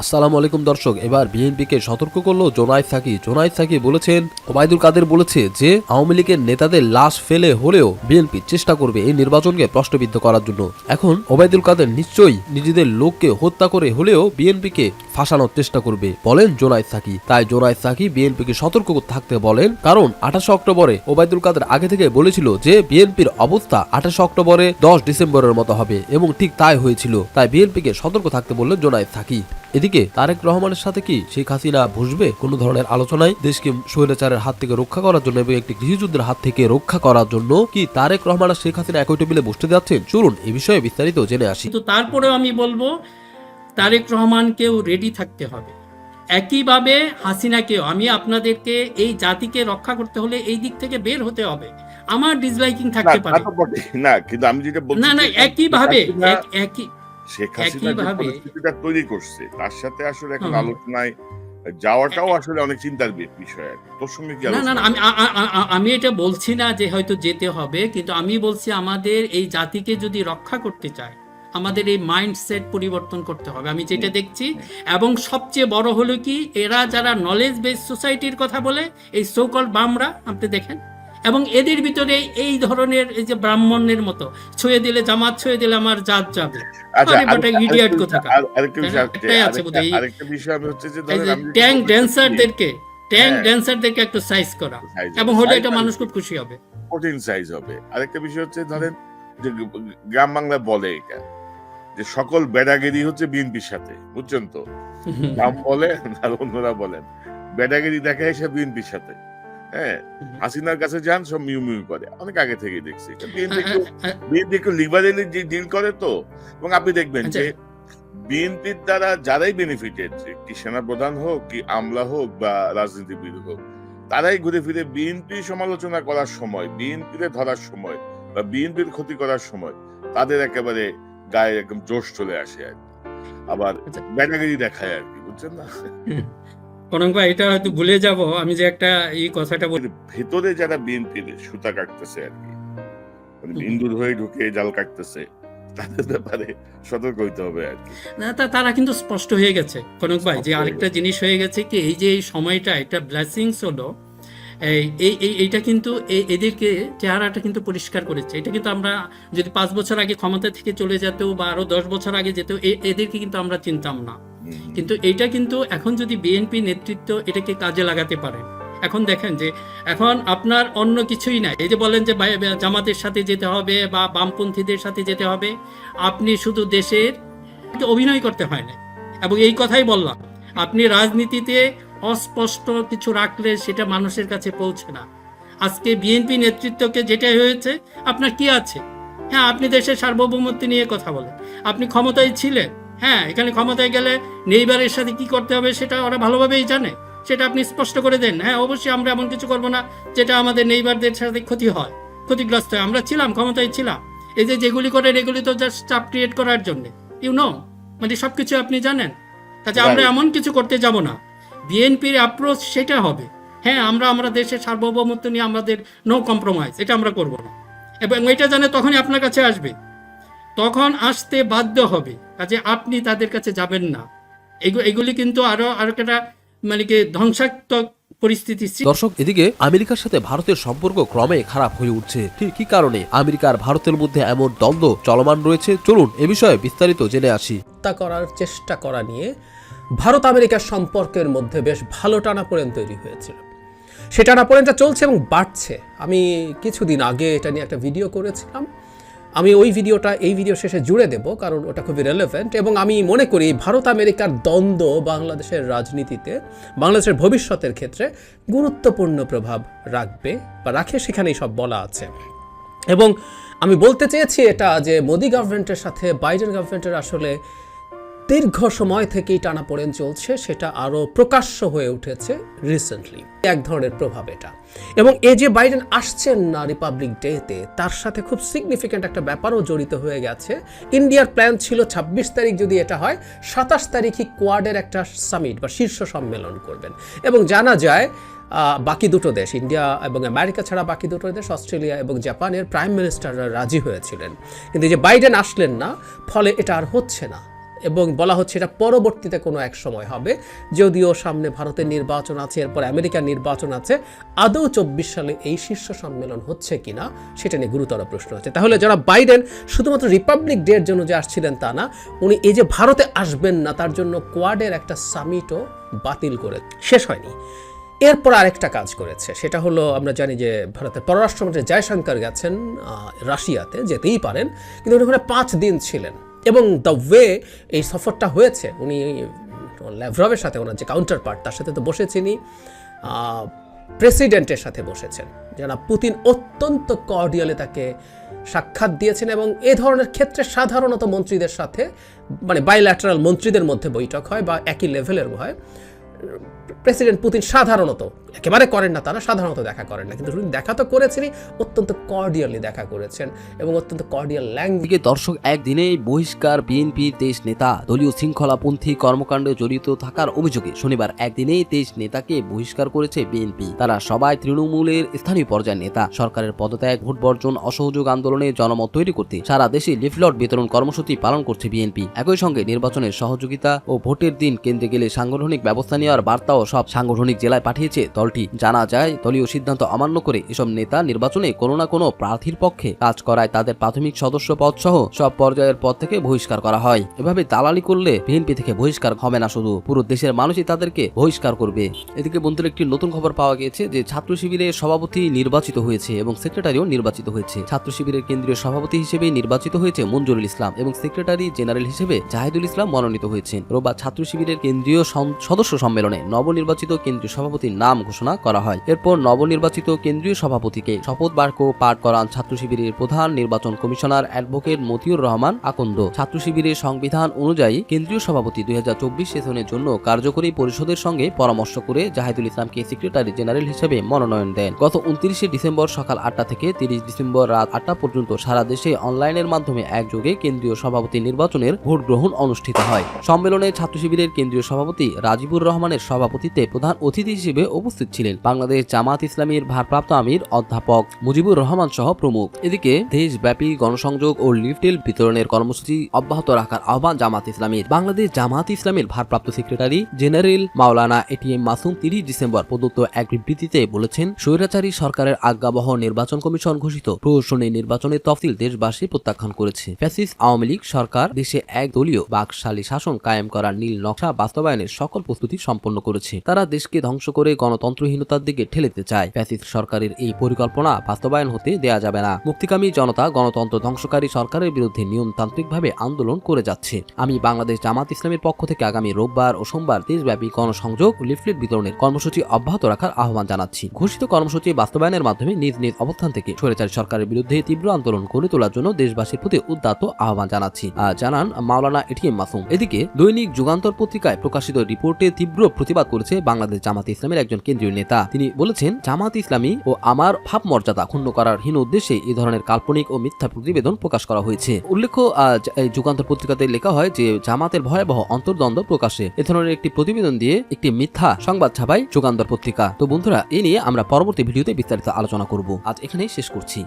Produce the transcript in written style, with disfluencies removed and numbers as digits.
আসসালামু আলাইকুম দর্শক, এবার বিএনপিকে সতর্ক করলো জোনায়েদ সাকি। জোনায়েদ সাকি বলেছেন, ওবায়দুল কাদের বলেছে যে আওয়ামী লীগের নেতাদের লাশ ফেলে হলেও বিএনপি চেষ্টা করবে এই নির্বাচনকে প্রশ্নবিদ্ধ করার জন্য। এখন ওবায়দুল কাদের নিশ্চয়ই নিজেদের লোককে হত্যা করে হলেও বিএনপিকে ফাঁসানোর চেষ্টা করবে বলেন জোনায়েদ সাকি। তাই জোনায়েদ সাকি বিএনপিকে সতর্ক থাকতে বলেন, কারণ 28 অক্টোবরে ওবায়দুল কাদের আগে থেকে বলেছিল যে বিএনপির অবস্থা 28 অক্টোবরে 10 ডিসেম্বরের মতো হবে, এবং ঠিক তাই হয়েছিল। তাই বিএনপিকে সতর্ক থাকতে বললেন জোনায়েদ সাকি। এদিকে তারেক রহমানের সাথে কি শেখ হাসিনা বসবে কোনো ধরনের আলোচনায়? দেশকে স্বৈরাচারের হাত থেকে রক্ষা করার জন্য এবং একটি গৃহযুদ্ধের হাত থেকে রক্ষা করার জন্য কি তারেক রহমান আর শেখ হাসিনা একই টেবিলে বসতে যাচ্ছেন? চলুন এই বিষয়ে বিস্তারিত জেনে আসি। কিন্তু তারপরেও আমি বলবো তারেক রহমানকেও রেডি থাকতে হবে, একইভাবে হাসিনাকেও। আমি আপনাদেরকে এই জাতিকে রক্ষা করতে হলে এই দিক থেকে বের হতে হবে। আমার ডিসলাইকিং থাকতে পারে না, কিন্তু আমি যেটা বলছি না, একইভাবে শেখ হাসিনা যে পরিস্থিতিটা তৈরি করছে তার সাথে আসলে এখন আলোচনায় যাওয়াটাও আসলে অনেক চিন্তার বিষয়। তোর সঙ্গে কি না, আমি এটা বলছি না যে হয়তো যেতে হবে, কিন্তু আমি বলছি আমাদের এই জাতিকে যদি রক্ষা করতে চায় আমাদের এই মাইন্ডসেট পরিবর্তন করতে হবে। আমি যেটা দেখছি, এবং সবচেয়ে বড় হলো কি, এরা যারা নলেজ বেস সোসাইটির কথা বলে, এই সোকল বামরা আপনি দেখেন, এবং এদের ভিতরে এই ধরনের এই যে ব্রাহ্মণের মতো ছুঁয়ে দিলে জামাত, ছুঁয়ে দিলে আমার জাত যাবে। ট্যাঙ্ক ড্যান্সারদেরকে একটু সাইজ করা, এবং হলে এটা মানুষ খুব খুশি হবে, কঠিন সাইজ হবে। আরেকটা বিষয় হচ্ছে, ধরেন যে গ্রাম বাংলা বলে এটা যে সকল বেড়াগিরি হচ্ছে বিএনপির সাথে, বুঝছেন তো? নাম বলে আর অন্যরা বলেন বেড়াগিরি দেখা এসে বিএনপির সাথে। হ্যাঁ, হাসিনার কাছে যান সব মিউ মিউ করে, অনেক আগে থেকে দেখছি। বিএনপি একটু লিবারেলি ডিল করে তো, এবং আপনি দেখবেন যে বিএনপির দ্বারা যারাই বেনিফিটেড, কি সেনাপ্রধান হোক, কি আমলা হোক, বা রাজনীতিবিদ হোক, তারাই ঘুরে ফিরে বিএনপি সমালোচনা করার সময়, বিএনপিতে ধরার সময়, বা বিএনপির ক্ষতি করার সময় তাদের একেবারে গায়ে একদম জোশ চলে আসে আর কি, আবার ব্যাটাগিরি দেখায় আর কি, বুঝছেন না? কনক ভাই, এটা হয়তো ভুলে যাব আমি যে একটা এই কথাটা বলি, ভেতরে যারা বিএনপির সুতা কাটতেছে আর কি, মানে ইন্দুর হয়ে ঢুকে জাল কাটতেছে, তাদের ব্যাপারে সতর্ক হইতে হবে আর কি। না, তারা কিন্তু স্পষ্ট হয়ে গেছে কনক ভাই, যে আরেকটা জিনিস হয়ে গেছে কি, এই যে এই সময়টা একটা ব্লেসিংস হলো, এইটা কিন্তু এদেরকে চেহারাটা কিন্তু পরিষ্কার করেছে। এটা কিন্তু আমরা যদি 5 বছর আগে ক্ষমতা থেকে চলে যেত, বা আরো 10 বছর আগে যেত, এদেরকে কিন্তু আমরা চিনতাম না। কিন্তু এইটা কিন্তু এখন যদি বিএনপি নেতৃত্ব এটাকে কাজে লাগাতে পারে, এখন দেখেন যে এখন আপনার অন্য কিছুই নাই। এই যে বলেন যে জামাতের সাথে যেতে হবে বা বামপন্থীদের সাথে যেতে হবে, আপনি শুধু দেশের অভিনয় করতে হয় না। এবং এই কথাই বললাম, আপনি রাজনীতিতে অস্পষ্ট কিছু রাখলে সেটা মানুষের কাছে পৌঁছে না। আজকে বিএনপি নেতৃত্বকে যেটা হয়েছে, আপনার কি আছে? হ্যাঁ, আপনি দেশের সার্বভৌমত্ব নিয়ে কথা বলেন, আপনি ক্ষমতায় ছিলেন। হ্যাঁ, এখানে ক্ষমতায় গেলে নেইবারের সাথে কি করতে হবে সেটা ওরা ভালোভাবেই জানে, সেটা আপনি স্পষ্ট করে দেন। হ্যাঁ, অবশ্যই আমরা এমন কিছু করবো না যেটা আমাদের নেইবারদের সাথে ক্ষতিগ্রস্ত হয়। আমরা ছিলাম, ক্ষমতায় ছিলাম, এই যে যেগুলি করে এগুলি তো জাস্ট চাপ ক্রিয়েট করার জন্য, মানে সবকিছু আপনি জানেন। কাজে আমরা এমন কিছু করতে যাব না। বিএনপির অ্যাপ্রোচ সেটা হবে, হ্যাঁ, আমরা দেশের সার্বভৌমত্ব নিয়ে আমাদের নো কম্প্রোমাইজ, এটা আমরা করব না। এবং এটা জানে তখনই আপনার কাছে আসবে, তখন আসতে বাধ্য হবে। কাজে আপনি তাদের কাছে যাবেন না। এগুলি কিন্তু আরো একটা মানে কি ধ্বংসাত্মক পরিস্থিতি। দর্শক, এদিকে আমেরিকার সাথে ভারতের সম্পর্ক ক্রমে খারাপ হয়ে উঠছে। ঠিক কি কারণে আমেরিকা আর ভারতের মধ্যে এমন দ্বন্দ্ব চলমান রয়েছে? চলুন এ বিষয়ে বিস্তারিত জেনে আসি। তা করার চেষ্টা করা নিয়ে ভারত আমেরিকার সম্পর্কের মধ্যে বেশ ভালো টানাপোড়েন তৈরি হয়েছিল। সে টানাপোড়েনটা চলছে এবং বাড়ছে। আমি কিছুদিন আগে এটা নিয়ে একটা ভিডিও করেছিলাম। আমি ওই ভিডিওটা এই ভিডিও শেষে জুড়ে দেব, কারণ ওটা খুবই রেলেভেন্ট, এবং আমি মনে করি ভারত আমেরিকার দ্বন্দ্ব বাংলাদেশের রাজনীতিতে, বাংলাদেশের ভবিষ্যতের ক্ষেত্রে গুরুত্বপূর্ণ প্রভাব রাখবে বা রাখে, সেখানেই সব বলা আছে। এবং আমি বলতে চেয়েছি এটা যে মোদি গভর্নমেন্টের সাথে বাইডেন গভর্নমেন্টের আসলে দীর্ঘ সময় থেকেই টানাপোড়েন চলছে, সেটা আরও প্রকাশ্য হয়ে উঠেছে রিসেন্টলি, এক ধরনের প্রভাব এটা। এবং এই যে বাইডেন আসছেন না রিপাবলিক ডেতে, তার সাথে খুব সিগনিফিক্যান্ট একটা ব্যাপারও জড়িত হয়ে গেছে। ইন্ডিয়ার প্ল্যান ছিল 26 তারিখ যদি এটা হয়, 27 তারিখই কোয়াডের একটা সামিট বা শীর্ষ সম্মেলন করবেন। এবং জানা যায় বাকি দুটো দেশ, ইন্ডিয়া এবং আমেরিকা ছাড়া বাকি দুটো দেশ, অস্ট্রেলিয়া এবং জাপানের প্রাইম মিনিস্টাররা রাজি হয়েছিলেন। কিন্তু এই যে বাইডেন আসলেন না, ফলে এটা আর হচ্ছে না। এবং বলা হচ্ছে এটা পরবর্তীতে কোনো এক সময় হবে, যদিও সামনে ভারতের নির্বাচন আছে, এরপর আমেরিকার নির্বাচন আছে। আদৌ 24 সালে এই শীর্ষ সম্মেলন হচ্ছে কিনা সেটা নিয়ে গুরুতর প্রশ্ন আছে। তাহলে যারা বাইডেন শুধুমাত্র রিপাবলিক ডে এর জন্য যে আসছিলেন তা না, উনি এই যে ভারতে আসবেন না তার জন্য কোয়াডের একটা সামিটও বাতিল করে শেষ হয়নি। এরপর আরেকটা কাজ করেছে, সেটা হলো আমরা জানি যে ভারতের পররাষ্ট্রমন্ত্রী জয়শঙ্কর গেছেন রাশিয়াতে, যেতেই পারেন, কিন্তু উনি ওখানে 5 দিন ছিলেন। এবং দ্য ওয়ে এই সফরটা হয়েছে, উনি ল্যাভরভের সাথে, ওনার যে কাউন্টার পার্ট তার সাথে তো বসেছেনই, প্রেসিডেন্টের সাথে বসেছেন, যারা পুতিন অত্যন্ত কর্ডিয়ালি তাকে সাক্ষাৎ দিয়েছেন। এবং এ ধরনের ক্ষেত্রে সাধারণত মন্ত্রীদের সাথে, মানে বাইল্যাটারাল মন্ত্রীদের মধ্যে বৈঠক হয় বা একই লেভেলের হয়, প্রেসিডেন্ট পুতিন সাধারণত একেবারে করেন না, তারা সাধারণত দেখা করেন না, কিন্তু উনি দেখা তো করেছেনই, অত্যন্ত কর্ডিয়ালি দেখা করেছেন এবং অত্যন্ত কর্ডিয়াল ল্যাঙ্গুয়েজ। দিকে দর্শক, একদিনেই বহিষ্কার বিএনপির 23 নেতা দলীয় শৃঙ্খলাপন্থী কর্মকাণ্ডে জড়িত থাকার অভিযোগে শনিবার একদিনেই 23 নেতাকে বহিষ্কার করেছে বিএনপি। তারা সবাই তৃণমূলের স্থানীয় পর্যায়ের নেতা। সরকারের পদত্যাগ, ভোট বর্জন, অসহযোগ আন্দোলনে জনমত তৈরি করতে সারা দেশে লিফলেট বিতরণ কর্মসূচি পালন করছে বিএনপি। একই সঙ্গে নির্বাচনের সহযোগিতা ও ভোটের দিন কেন্দ্রে গেলে সাংগঠনিক ব্যবস্থা নেওয়ার বার্তাও সব সাংগঠনিক জেলায় পাঠিয়েছে দলটি। জানা যায়, দলীয় সিদ্ধান্ত অমান্য করে এসব নেতা নির্বাচনে কোনো না কোনো প্রার্থীর পক্ষে কাজ করায় তাদের প্রাথমিক সদস্য পদ সহ সব পর্যায়ের পদ থেকে বহিষ্কার করা হয়। এভাবে দালালি করলে বিএনপি থেকে বহিষ্কার হবে না, শুধু পুরো দেশের মানুষই তাদেরকে বহিষ্কার করবে। এদিকে বন্ধুরা, একটি নতুন খবর পাওয়া গিয়েছে যে ছাত্র শিবিরের সভাপতি নির্বাচিত হয়েছে এবং সেক্রেটারিও নির্বাচিত হয়েছে। ছাত্র শিবিরের কেন্দ্রীয় সভাপতি হিসেবে নির্বাচিত হয়েছে মঞ্জুরুল ইসলাম এবং সেক্রেটারি জেনারেল হিসেবে জাহিদুল ইসলাম মনোনীত হয়েছেন। রোববার ছাত্র শিবিরের কেন্দ্রীয় সদস্য সম্মেলনে নবনির্বাচিত কেন্দ্রীয় সভাপতির নাম ঘোষণা করা হয়। এরপর নবনির্বাচিত কেন্দ্রীয় সভাপতিকে শপথ বাক্য পাঠ করান ছাত্র শিবিরের প্রধান নির্বাচন কমিশনার অ্যাডভোকেট মতিউর রহমান আকন্দ। ছাত্র শিবিরের সংবিধান অনুযায়ী কেন্দ্রীয় সভাপতি 2024 সেশনের জন্য কার্যকরী পরিষদের সঙ্গে পরামর্শ করে জাহিদুল ইসলামকে সেক্রেটারি জেনারেল হিসেবে মনোনয়ন দেন। গত 29 ডিসেম্বর সকাল 8টা থেকে 30 ডিসেম্বর রাত 8টা পর্যন্ত সারা দেশে অনলাইনের মাধ্যমে একযোগে কেন্দ্রীয় সভাপতি নির্বাচনের ভোট গ্রহণ অনুষ্ঠিত হয়। সম্মেলনে ছাত্র শিবিরের কেন্দ্রীয় সভাপতি রাজিবুর রহমানের সভাপতিত্বে প্রধান অতিথি হিসেবে উপস্থিত ছিলেন বাংলাদেশ জামাত ইসলামীর ভারপ্রাপ্ত আমির অধ্যাপক মুজিবুর রহমান সহ প্রমুখ। এদিকে দেশব্যাপী গণসংযোগ ও লিফলেট বিতরণের কর্মসূচি অব্যাহত রাখার আহ্বান জামাত ইসলামীর। বাংলাদেশ জামাত ইসলামীর ভারপ্রাপ্ত সেক্রেটারি জেনারেল মাওলানা এটিএম মাসুম 30 ডিসেম্বর প্রদত্ত এক বিবৃতিতে বলেছেন, স্বৈরাচারী সরকারের আজ্ঞাবহ নির্বাচন কমিশন ঘোষিত প্রহসনী নির্বাচনের তফসিল দেশবাসী প্রত্যাখ্যান করেছে। ফ্যাসিস্ট আওয়ামী লীগ সরকার দেশে এক দলীয় বাকশালী শাসন কায়েম করার নীল নকশা বাস্তবায়নের সকল প্রস্তুতি সম্পন্ন করেছে। তারা দেশকে ধ্বংস করে গণতন্ত্রহীনতার দিকে ঠেলে দিতে চায়। ফ্যাসিস্ট সরকারের এই পরিকল্পনা বাস্তবায়ন হতে দেয়া যাবে না। মুক্তিকামী জনতা গণতন্ত্র ধ্বংসকারী সরকারের বিরুদ্ধে নিয়মতান্ত্রিকভাবে আন্দোলন করে যাচ্ছে। আমি বাংলাদেশ জামাত ইসলামের পক্ষ থেকে আগামী রোববার ও সোমবার দেশব্যাপী গণসংযোগ লিফলেট বিতরণের কর্মসূচি অব্যাহত রাখার আহ্বান জানাচ্ছি। ঘোষিত কর্মসূচি বাস্তবায়নের মাধ্যমে নিজ নিজ অবস্থান থেকে স্বৈরাচারী সরকারের বিরুদ্ধে তীব্র আন্দোলন গড়ে তোলার জন্য দেশবাসীর প্রতি উদ্যত আহ্বান জানাচ্ছি, জানান মাওলানা এটিএম মাসুম। এদিকে দৈনিক যুগান্তর পত্রিকায় প্রকাশিত রিপোর্টে তীব্র প্রতিবাদ করেছে বাংলাদেশ জামাত ইসলামের একজন কেন্দ্রীয় নেতা। তিনি বলেছেন, জামাত ইসলামী ও আমার ভাবমর্যাদা ক্ষুণ্ণ করার হীন উদ্দেশ্যে এই ধরনের কাল্পনিক ও মিথ্যা প্রতিবেদন প্রকাশ করা হয়েছে। উল্লেখ্য, যুগান্তর পত্রিকাতে লেখা হয় যে জামাতের ভয়াবহ অন্তর্দ্বন্দ্ব প্রকাশে এ ধরনের একটি প্রতিবেদন দিয়ে একটি মিথ্যা সংবাদ ছাপায় যুগান্তর পত্রিকা। তো বন্ধুরা, এ নিয়ে আমরা পরবর্তী ভিডিওতে বিস্তারিত আলোচনা করব। আজ এখানেই শেষ করছি।